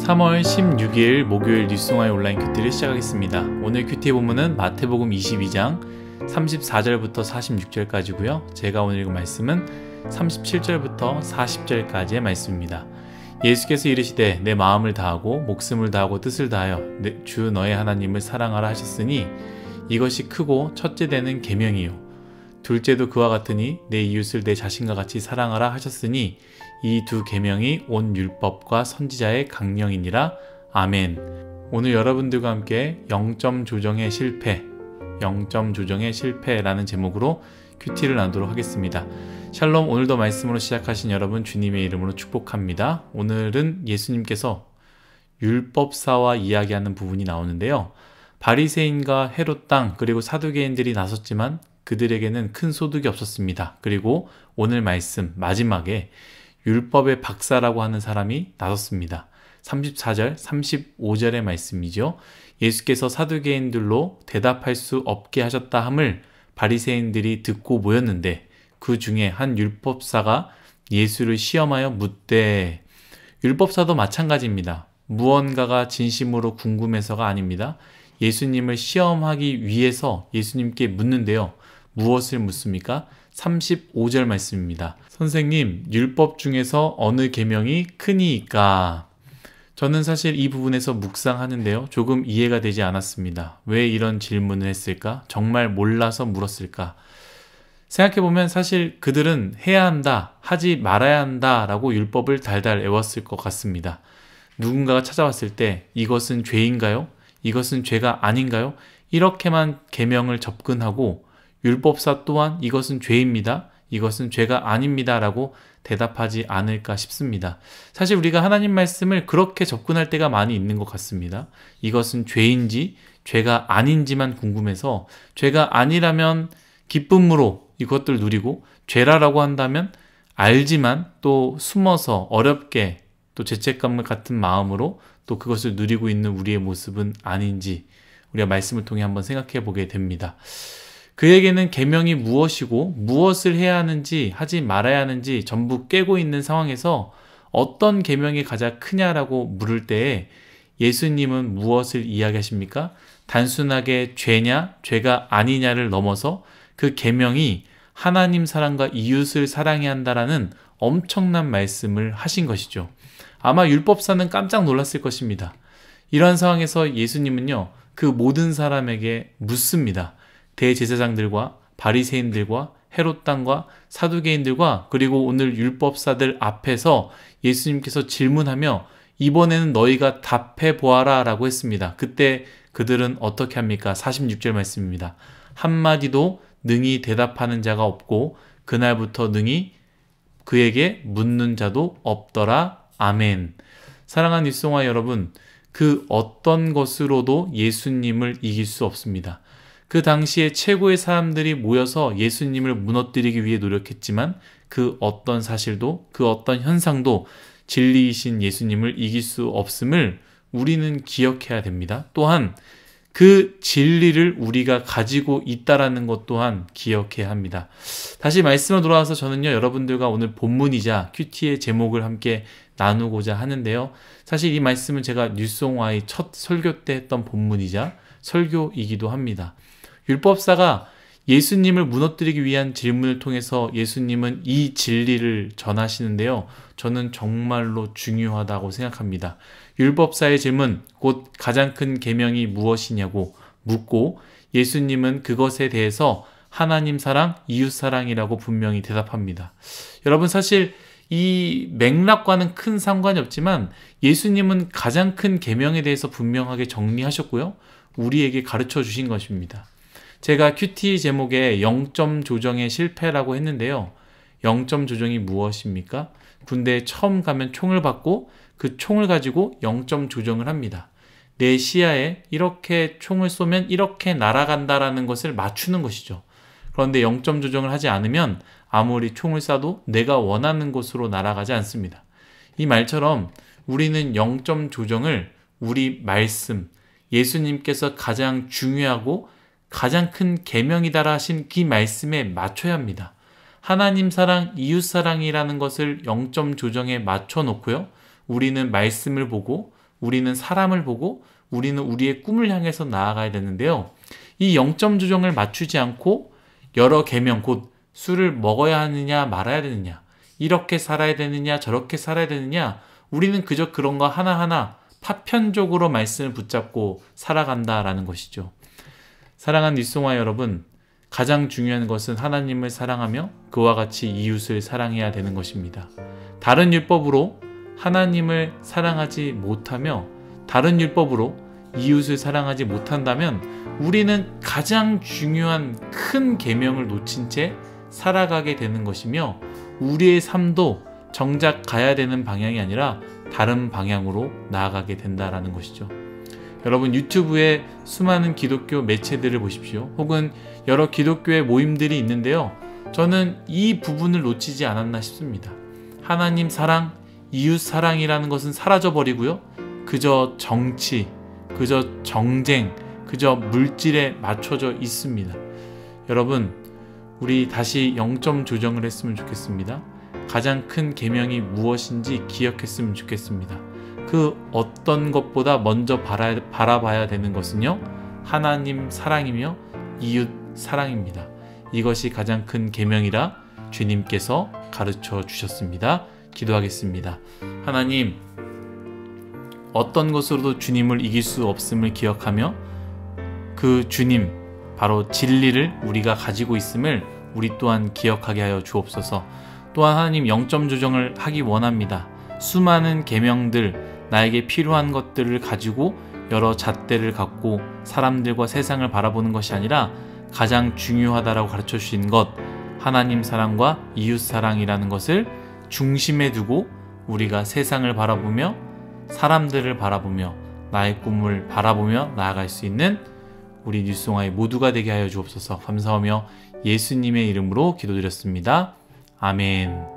3월 16일 목요일 뉴스송아의 온라인 큐티를 시작하겠습니다. 오늘 큐티의 본문은 마태복음 22장 34절부터 46절까지고요. 제가 오늘 읽은 말씀은 37절부터 40절까지의 말씀입니다. 예수께서 이르시되 내 마음을 다하고 목숨을 다하고 뜻을 다하여 주 너의 하나님을 사랑하라 하셨으니 이것이 크고 첫째 되는 계명이요 둘째도 그와 같으니 내 이웃을 내 자신과 같이 사랑하라 하셨으니 이 두 계명이 온 율법과 선지자의 강령이니라. 아멘. 오늘 여러분들과 함께 0점 조정의 실패라는 제목으로 큐티를 나누도록 하겠습니다. 샬롬. 오늘도 말씀으로 시작하신 여러분 주님의 이름으로 축복합니다. 오늘은 예수님께서 율법사와 이야기하는 부분이 나오는데요. 바리새인과 헤롯 땅 그리고 사두개인들이 나섰지만 그들에게는 큰 소득이 없었습니다. 그리고 오늘 말씀 마지막에 율법의 박사라고 하는 사람이 나섰습니다. 34절, 35절의 말씀이죠. 예수께서 사두개인들로 대답할 수 없게 하셨다 함을 바리새인들이 듣고 모였는데 그 중에 한 율법사가 예수를 시험하여 묻되, 율법사도 마찬가지입니다. 무언가가 진심으로 궁금해서가 아닙니다. 예수님을 시험하기 위해서 예수님께 묻는데요. 무엇을 묻습니까? 35절 말씀입니다. 선생님, 율법 중에서 어느 계명이 크니이까? 저는 사실 이 부분에서 묵상하는데요. 조금 이해가 되지 않았습니다. 왜 이런 질문을 했을까? 정말 몰라서 물었을까? 생각해보면 사실 그들은 해야 한다, 하지 말아야 한다 라고 율법을 달달 외웠을 것 같습니다. 누군가가 찾아왔을 때 이것은 죄인가요? 이것은 죄가 아닌가요? 이렇게만 계명을 접근하고 율법사 또한 이것은 죄입니다. 이것은 죄가 아닙니다. 라고 대답하지 않을까 싶습니다. 사실 우리가 하나님 말씀을 그렇게 접근할 때가 많이 있는 것 같습니다. 이것은 죄인지 죄가 아닌지만 궁금해서 죄가 아니라면 기쁨으로 이것들 누리고 죄라라고 한다면 알지만 또 숨어서 어렵게 또 죄책감 같은 마음으로 또 그것을 누리고 있는 우리의 모습은 아닌지 우리가 말씀을 통해 한번 생각해 보게 됩니다. 그에게는 계명이 무엇이고 무엇을 해야 하는지 하지 말아야 하는지 전부 깨고 있는 상황에서 어떤 계명이 가장 크냐라고 물을 때에 예수님은 무엇을 이야기하십니까? 단순하게 죄냐 죄가 아니냐를 넘어서 그 계명이 하나님 사랑과 이웃을 사랑해야 한다라는 엄청난 말씀을 하신 것이죠. 아마 율법사는 깜짝 놀랐을 것입니다. 이러한 상황에서 예수님은요, 그 모든 사람에게 묻습니다. 대제사장들과 바리새인들과 헤롯 땅과 사두개인들과 그리고 오늘 율법사들 앞에서 예수님께서 질문하며 이번에는 너희가 답해 보아라 라고 했습니다. 그때 그들은 어떻게 합니까? 46절 말씀입니다. 한마디도 능히 대답하는 자가 없고 그날부터 능히 그에게 묻는 자도 없더라. 아멘. 사랑하는 뉴스송아 여러분, 그 어떤 것으로도 예수님을 이길 수 없습니다. 그 당시에 최고의 사람들이 모여서 예수님을 무너뜨리기 위해 노력했지만 그 어떤 사실도 그 어떤 현상도 진리이신 예수님을 이길 수 없음을 우리는 기억해야 됩니다. 또한 그 진리를 우리가 가지고 있다라는 것 또한 기억해야 합니다. 다시 말씀으로 돌아와서 저는요, 여러분들과 오늘 본문이자 큐티의 제목을 함께 나누고자 하는데요. 사실 이 말씀은 제가 뉴스송아의 첫 설교 때 했던 본문이자 설교이기도 합니다. 율법사가 예수님을 무너뜨리기 위한 질문을 통해서 예수님은 이 진리를 전하시는데요. 저는 정말로 중요하다고 생각합니다. 율법사의 질문, 곧 가장 큰 계명이 무엇이냐고 묻고 예수님은 그것에 대해서 하나님 사랑, 이웃 사랑이라고 분명히 대답합니다. 여러분, 사실 이 맥락과는 큰 상관이 없지만 예수님은 가장 큰 계명에 대해서 분명하게 정리하셨고요. 우리에게 가르쳐 주신 것입니다. 제가 큐티 제목에 0점 조정의 실패라고 했는데요. 0점 조정이 무엇입니까? 군대에 처음 가면 총을 받고 그 총을 가지고 0점 조정을 합니다. 내 시야에 이렇게 총을 쏘면 이렇게 날아간다라는 것을 맞추는 것이죠. 그런데 0점 조정을 하지 않으면 아무리 총을 쏴도 내가 원하는 곳으로 날아가지 않습니다. 이 말처럼 우리는 0점 조정을 우리 말씀, 예수님께서 가장 중요하고 가장 큰 계명이다라 하신 그 말씀에 맞춰야 합니다. 하나님 사랑, 이웃 사랑이라는 것을 0점 조정에 맞춰 놓고요. 우리는 말씀을 보고 우리는 사람을 보고 우리는 우리의 꿈을 향해서 나아가야 되는데요. 이 0점 조정을 맞추지 않고 여러 계명, 곧 술을 먹어야 하느냐 말아야 되느냐, 이렇게 살아야 되느냐 저렇게 살아야 되느냐, 우리는 그저 그런 거 하나하나 파편적으로 말씀을 붙잡고 살아간다라는 것이죠. 사랑하는 윗송아 여러분, 가장 중요한 것은 하나님을 사랑하며 그와 같이 이웃을 사랑해야 되는 것입니다. 다른 율법으로 하나님을 사랑하지 못하며 다른 율법으로 이웃을 사랑하지 못한다면 우리는 가장 중요한 큰 계명을 놓친 채 살아가게 되는 것이며 우리의 삶도 정작 가야 되는 방향이 아니라 다른 방향으로 나아가게 된다라는 것이죠. 여러분, 유튜브에 수많은 기독교 매체들을 보십시오. 혹은 여러 기독교의 모임들이 있는데요. 저는 이 부분을 놓치지 않았나 싶습니다. 하나님 사랑, 이웃 사랑이라는 것은 사라져버리고요. 그저 정치, 그저 정쟁, 그저 물질에 맞춰져 있습니다. 여러분, 우리 다시 0점 조정을 했으면 좋겠습니다. 가장 큰 계명이 무엇인지 기억했으면 좋겠습니다. 그 어떤 것보다 먼저 바라봐야 되는 것은요, 하나님 사랑이며 이웃 사랑입니다. 이것이 가장 큰 계명이라 주님께서 가르쳐 주셨습니다. 기도하겠습니다. 하나님, 어떤 것으로도 주님을 이길 수 없음을 기억하며 그 주님, 바로 진리를 우리가 가지고 있음을 우리 또한 기억하게 하여 주옵소서. 또한 하나님, 0점 조정을 하기 원합니다. 수많은 계명들, 나에게 필요한 것들을 가지고 여러 잣대를 갖고 사람들과 세상을 바라보는 것이 아니라 가장 중요하다라고 가르쳐 주신 것, 하나님 사랑과 이웃 사랑이라는 것을 중심에 두고 우리가 세상을 바라보며 사람들을 바라보며 나의 꿈을 바라보며 나아갈 수 있는 우리 뉴스송아의 모두가 되게 하여 주옵소서. 감사하며 예수님의 이름으로 기도드렸습니다. 아멘.